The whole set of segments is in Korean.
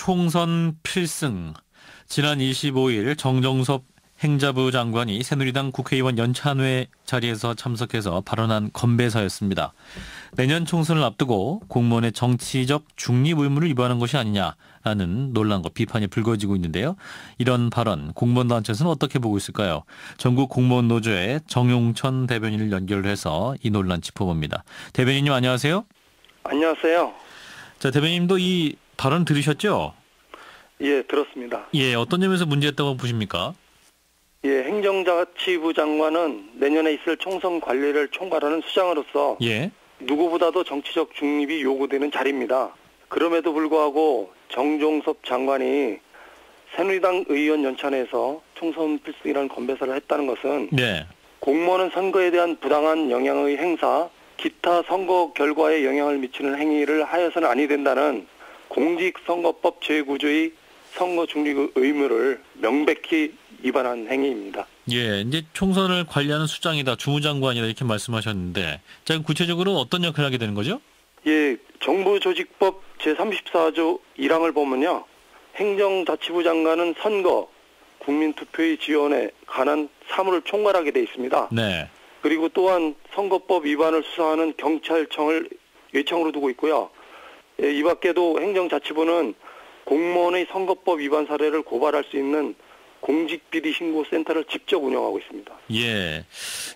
총선 필승. 지난 25일 정종섭 행자부 장관이 새누리당 국회의원 연찬회 자리에서 참석해서 발언한 건배사였습니다. 내년 총선을 앞두고 공무원의 정치적 중립 의무를 위반한 것이 아니냐라는 논란과 비판이 불거지고 있는데요. 이런 발언 공무원단체에서는 어떻게 보고 있을까요? 전국 공무원 노조의 정용천 대변인을 연결해서 이 논란 짚어봅니다. 대변인님 안녕하세요. 안녕하세요. 자, 대변인님도 이 발언 들으셨죠? 예, 들었습니다. 예, 어떤 점에서 문제였다고 보십니까? 예, 행정자치부 장관은 내년에 있을 총선 관리를 총괄하는 수장으로서 예. 누구보다도 정치적 중립이 요구되는 자리입니다. 그럼에도 불구하고 정종섭 장관이 새누리당 의원 연찬회에서 총선 필승이라는 건배사를 했다는 것은 네. 공무원은 선거에 대한 부당한 영향의 행사, 기타 선거 결과에 영향을 미치는 행위를 하여서는 아니 된다는 공직선거법 제9조의 선거 중립의 의무를 명백히 위반한 행위입니다. 예, 이제 총선을 관리하는 수장이다, 주무장관이다 이렇게 말씀하셨는데, 자, 국체적으로 어떤 역할을 하게 되는 거죠? 예, 정부조직법 제34조 1항을 보면요, 행정자치부 장관은 선거, 국민투표의 지원에 관한 사무를 총괄하게 돼 있습니다. 네. 그리고 또한 선거법 위반을 수사하는 경찰청을 예청으로 두고 있고요. 예, 이 밖에도 행정자치부는 공무원의 선거법 위반 사례를 고발할 수 있는 공직비리 신고센터를 직접 운영하고 있습니다. 예.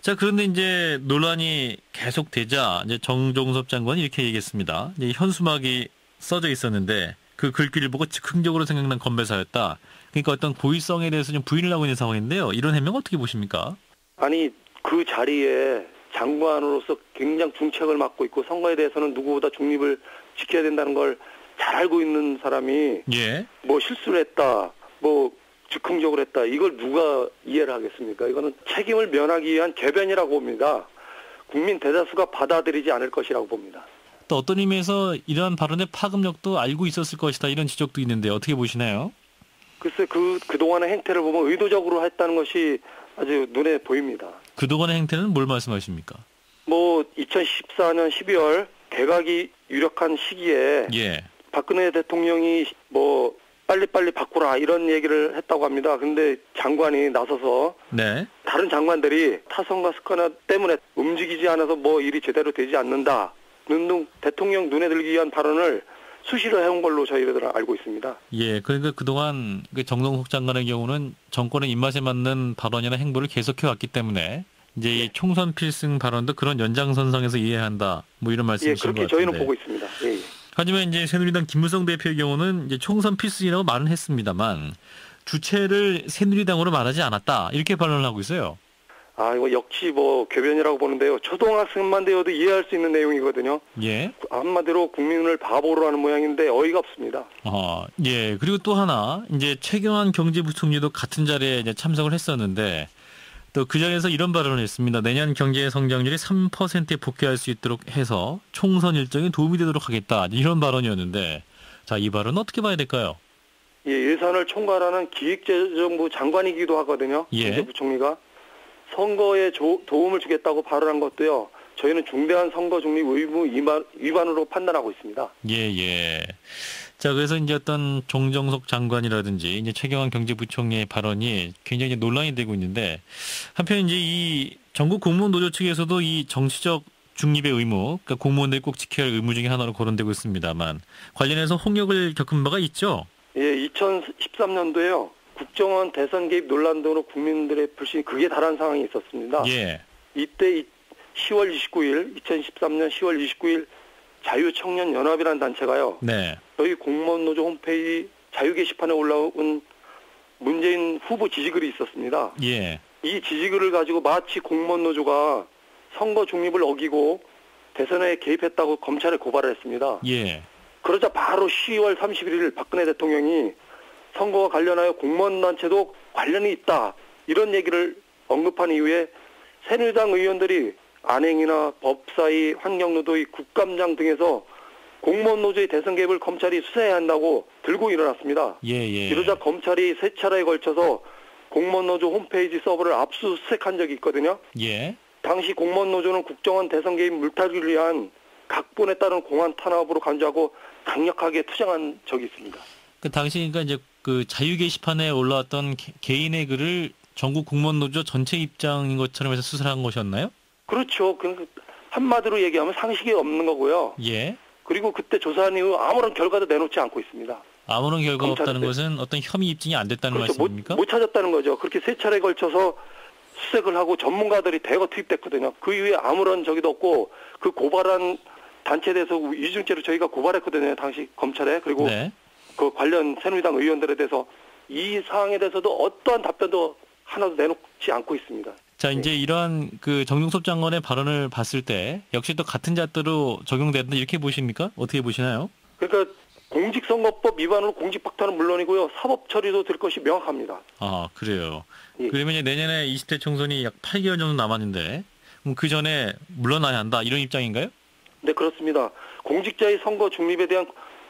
자, 그런데 이제 논란이 계속되자 이제 정종섭 장관이 이렇게 얘기했습니다. 이제 현수막이 써져 있었는데 그 글귀를 보고 즉흥적으로 생각난 건배사였다. 그러니까 어떤 고의성에 대해서 좀 부인을 하고 있는 상황인데요. 이런 해명 어떻게 보십니까? 아니, 그 자리에 장관으로서 굉장히 중책을 맡고 있고 선거에 대해서는 누구보다 중립을 지켜야 된다는 걸 잘 알고 있는 사람이 예. 뭐 실수를 했다, 뭐 즉흥적으로 했다, 이걸 누가 이해를 하겠습니까? 이거는 책임을 면하기 위한 궤변이라고 봅니다. 국민 대다수가 받아들이지 않을 것이라고 봅니다. 또 어떤 의미에서 이러한 발언의 파급력도 알고 있었을 것이다 이런 지적도 있는데 어떻게 보시나요? 글쎄 그동안의 행태를 보면 의도적으로 했다는 것이 아주 눈에 보입니다. 그동안의 행태는 뭘 말씀하십니까? 뭐 2014년 12월 개각이 유력한 시기에 예. 박근혜 대통령이 뭐 빨리빨리 바꾸라 이런 얘기를 했다고 합니다. 근데 장관이 나서서 네. 다른 장관들이 타성과 습관 때문에 움직이지 않아서 뭐 일이 제대로 되지 않는다 등 대통령 눈에 들기 위한 발언을 수시로 해온 걸로 저희들 알고 있습니다. 예, 그러니까 그동안 정동석 장관의 경우는 정권의 입맛에 맞는 발언이나 행보를 계속해왔기 때문에 이제 이 총선 필승 발언도 그런 연장선상에서 이해해야 한다. 뭐 이런 말씀이신 것 같은데. 그렇게 저희는 보고 있습니다. 예. 하지만 이제 새누리당 김무성 대표의 경우는 이제 총선 필승이라고 말은 했습니다만 주체를 새누리당으로 말하지 않았다. 이렇게 발언을 하고 있어요. 아, 이거 역시 뭐 궤변이라고 보는데요. 초등학생만 되어도 이해할 수 있는 내용이거든요. 예. 한마디로 국민을 바보로 하는 모양인데 어이가 없습니다. 예. 그리고 또 하나 이제 최경환 경제부총리도 같은 자리에 이제 참석을 했었는데 또 그 자리에서 이런 발언을 했습니다. 내년 경제 성장률이 3%에 복귀할 수 있도록 해서 총선 일정에 도움이 되도록 하겠다. 이런 발언이었는데 자, 이 발언은 어떻게 봐야 될까요? 예, 예산을 총괄하는 기획재정부 장관이기도 하거든요. 예. 경제부총리가 선거에 도움을 주겠다고 발언한 것도요. 저희는 중대한 선거 중립 의무 위반으로 판단하고 있습니다. 예. 자, 그래서 이제 어떤 정종석 장관이라든지 이제 최경환 경제부총리의 발언이 굉장히 논란이 되고 있는데 한편 이제 이 전국 공무원 노조 측에서도 이 정치적 중립의 의무, 그러니까 공무원들이 꼭 지켜야 할 의무 중에 하나로 거론되고 있습니다만 관련해서 홍역을 겪은 바가 있죠? 예, 2013년도에요. 국정원 대선 개입 논란 등으로 국민들의 불신이 극에 달한 상황이 있었습니다. 예. 이때 10월 29일, 2013년 10월 29일 자유청년연합이라는 단체가요. 네. 저희 공무원 노조 홈페이지 자유 게시판에 올라온 문재인 후보 지지글이 있었습니다. 예. 이 지지글을 가지고 마치 공무원 노조가 선거 중립을 어기고 대선에 개입했다고 검찰에 고발을 했습니다. 예. 그러자 바로 10월 31일 박근혜 대통령이 선거와 관련하여 공무원 단체도 관련이 있다 이런 얘기를 언급한 이후에 새누리당 의원들이 안행이나 법사위, 환경노조의 국감장 등에서 공무원 노조의 대선 개입을 검찰이 수사해야 한다고 들고 일어났습니다. 예. 이러자 검찰이 세 차례에 걸쳐서 공무원 노조 홈페이지 서버를 압수수색한 적이 있거든요. 예. 당시 공무원 노조는 국정원 대선 개입 물타기를 위한 각본에 따른 공안 탄압으로 간주하고 강력하게 투쟁한 적이 있습니다. 그 당시 그러니까 이제 그 자유 게시판에 올라왔던 개인의 글을 전국 공무원 노조 전체 입장인 것처럼 해서 수사한 것이었나요? 그렇죠. 그 한마디로 얘기하면 상식이 없는 거고요. 예. 그리고 그때 조사한 이후 아무런 결과도 내놓지 않고 있습니다. 아무런 결과가 없다는 검찰한테. 것은 어떤 혐의 입증이 안 됐다는 그렇죠. 말씀입니까? 못 찾았다는 거죠. 그렇게 세 차례 걸쳐서 수색을 하고 전문가들이 대거 투입됐거든요. 그 이후에 아무런 적이도 없고 그 고발한 단체에 대해서 위중죄로 저희가 고발했거든요. 당시 검찰에. 그리고 네. 그 관련 새누리당 의원들에 대해서 이 사항에 대해서도 어떠한 답변도 하나도 내놓지 않고 있습니다. 자, 이제 이러한 그 정종섭 장관의 발언을 봤을 때 역시 또 같은 잣대로 적용된다 이렇게 보십니까? 어떻게 보시나요? 그러니까 공직선거법 위반으로 공직박탈은 물론이고요. 사법 처리도 될 것이 명확합니다. 아, 그래요. 예. 그러면 이제 내년에 20대 총선이 약 8개월 정도 남았는데 그럼 그 전에 물러나야 한다 이런 입장인가요? 네, 그렇습니다. 공직자의 선거 중립에 대한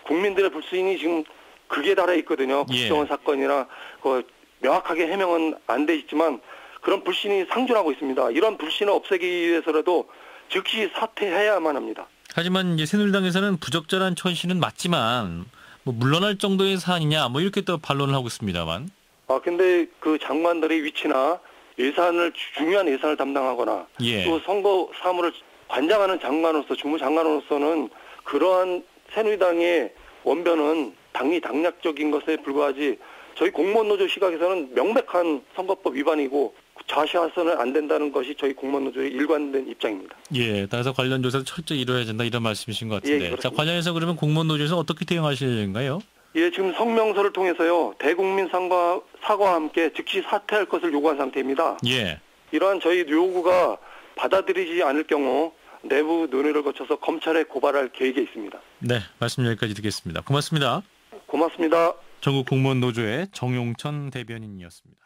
국민들의 불신이 지금 극에 달해 있거든요. 예. 국정원 사건이나 명확하게 해명은 안 돼 있지만 그런 불신이 상존하고 있습니다. 이런 불신을 없애기 위해서라도 즉시 사퇴해야만 합니다. 하지만 이제 새누리당에서는 부적절한 처신은 맞지만 뭐 물러날 정도의 사안이냐 뭐 이렇게 또 반론을 하고 있습니다만. 근데 그 장관들의 위치나 중요한 예산을 담당하거나 예. 또 선거 사무를 관장하는 장관으로서 주무장관으로서는 그러한 새누리당의 원변은 당리 당략적인 것에 불과하지 저희 공무원 노조 시각에서는 명백한 선거법 위반이고 좌시화서는 안 된다는 것이 저희 공무원 노조의 일관된 입장입니다. 예, 따라서 관련 조사를 철저히 이루어야 된다 이런 말씀이신 것 같은데. 예, 자, 관련해서 그러면 공무원 노조에서 어떻게 대응하실는가요? 예, 지금 성명서를 통해서요 대국민 사과와 함께 즉시 사퇴할 것을 요구한 상태입니다. 예. 이러한 저희 요구가 받아들이지 않을 경우 내부 논의를 거쳐서 검찰에 고발할 계획에 있습니다. 네, 말씀 여기까지 듣겠습니다. 고맙습니다. 고맙습니다. 전국 공무원 노조의 정용천 대변인이었습니다.